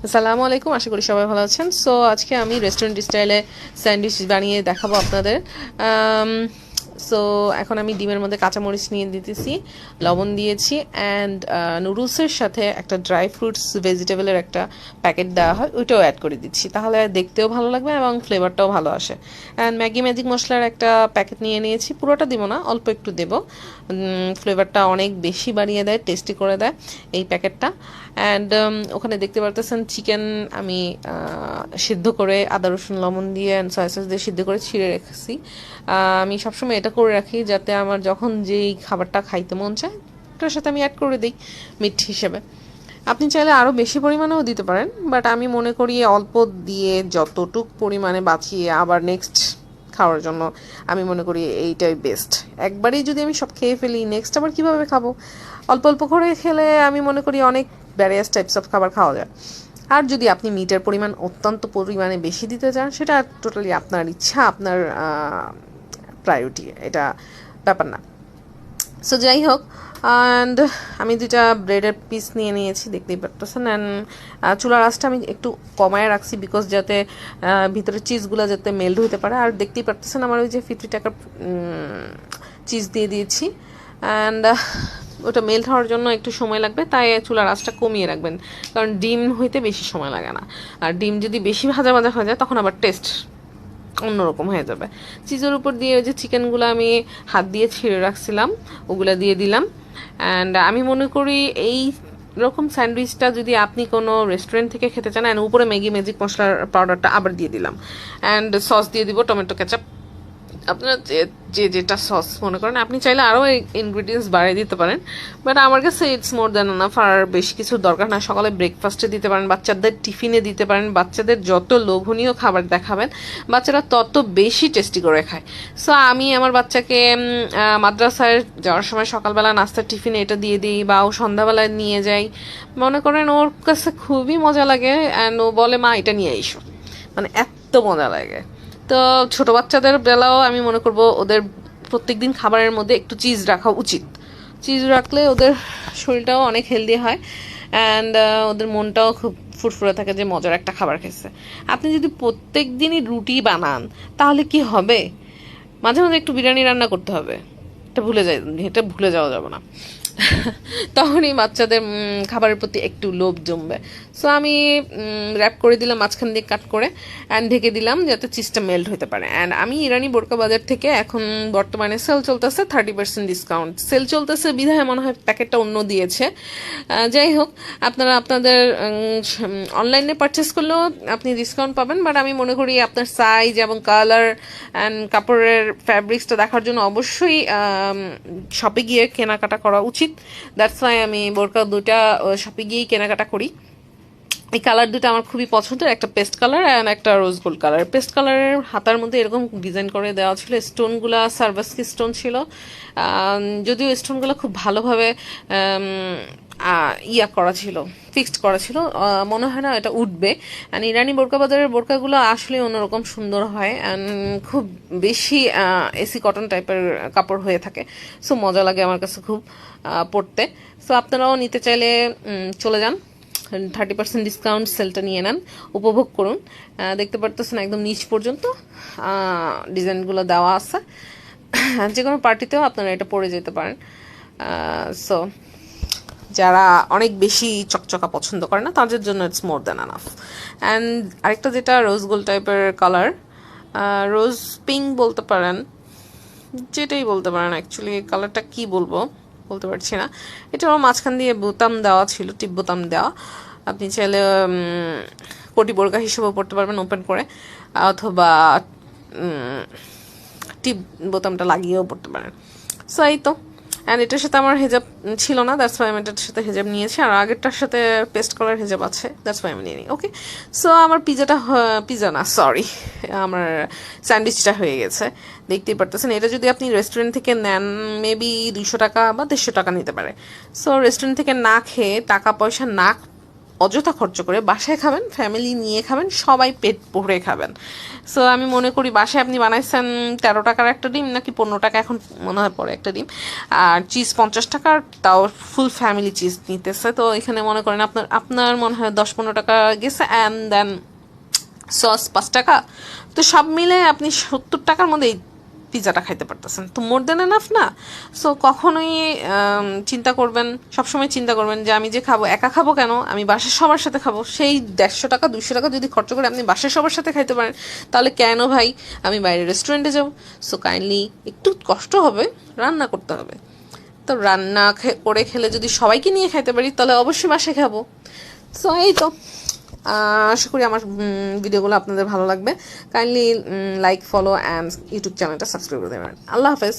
আসসালামু আলাইকুম, আশা করি সবাই ভালো আছেন। সো আজকে আমি রেস্টুরেন্ট স্টাইলে স্যান্ডউইচ বানিয়ে দেখাবো আপনাদের। সো এখন আমি ডিমের মধ্যে কাঁচামরিচ নিয়ে দিতেছি, লবণ দিয়েছি, অ্যান্ড নুডলসের সাথে একটা ড্রাই ফ্রুটস ভেজিটেবলের একটা প্যাকেট দেওয়া হয়, ওইটাও অ্যাড করে দিচ্ছি, তাহলে দেখতেও ভালো লাগবে এবং ফ্লেভারটাও ভালো আসে। অ্যান্ড ম্যাগি ম্যাজিক মশলার একটা প্যাকেট নিয়ে নিয়েছি, পুরোটা দিব না, অল্প একটু দেব, ফ্লেভারটা অনেক বেশি বাড়িয়ে দেয়, টেস্টি করে দেয় এই প্যাকেটটা। অ্যান্ড ওখানে দেখতে পারতেছেন চিকেন আমি সিদ্ধ করে আদা রসুন লবণ দিয়ে অ্যান্ড সয়া সস দিয়ে সিদ্ধ করে ছিঁড়ে রেখেছি। আমি সবসময় এটা করে রাখি যাতে আমার যখন যেই খাবারটা খাইতে মন চায় ওটার সাথে আমি অ্যাড করে দিই মিট হিসেবে। আপনি চাইলে আরও বেশি পরিমাণেও দিতে পারেন, বাট আমি মনে করি অল্প দিয়ে যতটুক পরিমাণে বাঁচিয়ে আবার নেক্সট খাওয়ার জন্য আমি মনে করি এইটাই বেস্ট। একবারেই যদি আমি সব খেয়ে ফেলি, নেক্সট আবার কীভাবে খাবো? অল্প অল্প করে খেলে আমি মনে করি অনেক ভ্যারিয়াস টাইপস অফ খাবার খাওয়া যায়। আর যদি আপনি মিটের পরিমাণ অত্যন্ত পরিমাণে বেশি দিতে চান, সেটা টোটালি আপনার ইচ্ছা, আপনার প্রায়োরিটি, এটা ব্যাপার না। সো যাই হোক, অ্যান্ড আমি দুইটা ব্রেডের পিস নিয়ে নিয়েছি, দেখতেই পারতেছেন। অ্যান্ড চুলার আঁচটা আমি একটু কমায় রাখছি বিকজ যাতে ভিতরে চিজগুলো যাতে মেল্ট হতে পারে। আর দেখতেই পারতেছেন আমার ওই যে 50 টাকার চিজ দিয়ে দিয়েছি, অ্যান্ড ওটা মেল্ট হওয়ার জন্য একটু সময় লাগবে, তাই চুলার আঁচটা কমিয়ে রাখবেন, কারণ ডিম হইতে বেশি সময় লাগে না। আর ডিম যদি বেশি ভাজা ভাজা হয়ে যায় তখন আবার টেস্ট অন্যরকম হয়ে যাবে। চিজের উপর দিয়ে ওই যে চিকেনগুলো আমি হাত দিয়ে ছিঁড়ে রাখছিলাম ওগুলো দিয়ে দিলাম। অ্যান্ড আমি মনে করি এই রকম স্যান্ডউইচটা যদি আপনি কোনো রেস্টুরেন্ট থেকে খেতে চান, অ্যান্ড উপরে ম্যাগি ম্যাজিক মশলার পাউডারটা আবার দিয়ে দিলাম, অ্যান্ড সস দিয়ে দিব টমেটো কেচাপ, আপনার যেটা সস মনে করেন। আপনি চাইলে আরও ইনগ্রিডিয়েন্টস বাড়িয়ে দিতে পারেন, বাট আমার কাছে ইটস মোর দ্যান এনাফ। আর বেশি কিছু দরকার না। সকালে ব্রেকফাস্টে দিতে পারেন, বাচ্চাদের টিফিনে দিতে পারেন। বাচ্চাদের যত লোভনীয় খাবার দেখাবেন বাচ্চারা তত বেশি টেস্টি করে খায়। সো আমি আমার বাচ্চাকে মাদ্রাসায় যাওয়ার সময় সকালবেলা নাস্তার টিফিনে এটা দিয়ে দিই, বা ও সন্ধ্যাবেলায় নিয়ে যাই। মনে করেন ওর কাছে খুবই মজা লাগে, অ্যান্ড ও বলে মা এটা নিয়ে এসো, মানে এত মজা লাগে। তো ছোট বাচ্চাদের বেলাও আমি মনে করব ওদের প্রত্যেকদিন খাবারের মধ্যে একটু চিজ রাখা উচিত। চিজ রাখলে ওদের শরীরটাও অনেক হেলদি হয়, অ্যান্ড ওদের মনটাও খুব ফুরফুরে থাকে যে মজার একটা খাবার খেয়েছে। আপনি যদি প্রত্যেক দিনই রুটি বানান তাহলে কি হবে? মাঝে মাঝে একটু বিরিয়ানি রান্না করতে হবে, এটা ভুলে যাওয়া যাবে না। তখনই বাচ্চাদের খাবারের প্রতি একটু লোভ জমবে। সো আমি র্যাপ করে দিলাম মাঝখান দিয়ে কাট করে, অ্যান্ড ঢেকে দিলাম যাতে চিজটা মেল্ট হতে পারে। অ্যান্ড আমি ইরানি বোরকা বাজার থেকে এখন বর্তমানে সেল চলতেছে, 30% ডিসকাউন্ট সেল চলতেছে, বিধায় মনে হয় প্যাকেটটা অন্য দিয়েছে। যাই হোক, আপনারা আপনাদের অনলাইনে পারচেস করলেও আপনি ডিসকাউন্ট পাবেন, বাট আমি মনে করি আপনার সাইজ এবং কালার অ্যান্ড কাপড়ের ফ্যাব্রিক্সটা দেখার জন্য অবশ্যই শপে গিয়ে কেনাকাটা করা উচিত। দ্যাটস ওয়াই আমি বোরকা দুটা শপে গিয়েই কেনাকাটা করি। এই কালার দুটো আমার খুবই পছন্দের, একটা পেস্ট কালার অ্যান্ড একটা রোজ গোল্ড কালার। পেস্ট কালারের হাতার মধ্যে এরকম ডিজাইন করে দেওয়া ছিল, স্টোনগুলা সার্ভাসকি স্টোন ছিল, যদিও স্টোনগুলো খুব ভালোভাবে করা ছিল, ফিক্সড করা ছিল, মনে হয় না এটা উঠবে। অ্যান্ড ইরানি বোরকা বাজারের বোরকাগুলো আসলে অন্যরকম সুন্দর হয়, অ্যান্ড খুব বেশি এসি কটন টাইপের কাপড় হয়ে থাকে। সো মজা লাগে আমার কাছে খুব পরতে। সো আপনারাও নিতে চাইলে চলে যান, 30% ডিসকাউন্ট সেলটা নিয়ে নেন, উপভোগ করুন। দেখতে পারতেছেন একদম নিচ পর্যন্ত ডিজাইনগুলো দেওয়া আছে, যে কোনো পার্টিতেও আপনারা এটা পরে যেতে পারেন। সো যারা অনেক বেশি চকচকা পছন্দ করে না তাদের জন্য it's more than enough. And আরেকটা যেটা রোজ গোল্ড টাইপের কালার, রোজ পিঙ্ক বলতে পারেন, যেটাই বলতে পারেন, অ্যাকচুয়ালি কালারটা কি বলতে পারছি না। এটারও মাঝখান দিয়ে বোতাম দেওয়া ছিল, টিপ বোতাম দেওয়া। আপনি চাইলে কোটি বোরকা হিসেবেও পড়তে পারবেন ওপেন করে, অথবা টিপ বোতামটা লাগিয়েও পড়তে পারেন। সো এই তো। অ্যান্ড এটার সাথে আমার হেজাব ছিল না, দ্যাটস ওয়াই আমি এটার সাথে হেজাব নিয়েছি, আর আগেরটার সাথে পেস্ট কালার হেজাব আছে, দ্যাটস ওয়াই আমি নিয়ে নিই। ওকে, সো আমার পিজা না, সরি, আমার স্যান্ডউইচটা হয়ে গেছে, দেখতেই পারতেছেন। এটা যদি আপনি রেস্টুরেন্ট থেকে নেন মেবি 200 টাকা বা 150 টাকা নিতে পারে। সো রেস্টুরেন্ট থেকে না খেয়ে, টাকা পয়সা না অযথা খরচ করে বাসায় খাবেন, ফ্যামিলি নিয়ে খাবেন, সবাই পেট ভরে খাবেন। সো আমি মনে করি বাসায় আপনি বানাইছেন 13 টাকার একটা ডিম নাকি 15 টাকা এখন মনে হয় পড়ে একটা ডিম, আর চিজ 50 টাকার, তাও ফুল ফ্যামিলি চিজ নিতেছে। তো এখানে মনে করেন আপনার মনে হয় 10-15 টাকা গেছে, অ্যান্ড দেন সস 5 টাকা, তো সব মিলে আপনি 70 টাকার মধ্যে এই পিৎজাটা খাইতে পারতেছেন, তো মোর দেন এনাফ না? সো কখনোই সবসময় চিন্তা করবেন যে আমি যে খাবো, একা খাবো কেন, আমি বাসার সবার সাথে খাবো। সেই 150 টাকা 200 টাকা যদি খরচ করে আপনি বাসার সবার সাথে খাইতে পারেন, তাহলে কেন ভাই আমি বাইরে রেস্টুরেন্টে যাবো? সো কাইন্ডলি, একটু কষ্ট হবে, রান্না করতে হবে। তো রান্না করে খেলে যদি সবাইকে নিয়ে খাইতে পারি, তাহলে অবশ্যই বাসায় খাবো। সো এই তো, আশা করি আমার ভিডিওগুলো আপনাদের ভালো লাগবে। Kindly like, follow and YouTube চ্যানেলটা সাবস্ক্রাইব করে দেবেন। আল্লাহ হাফেজ।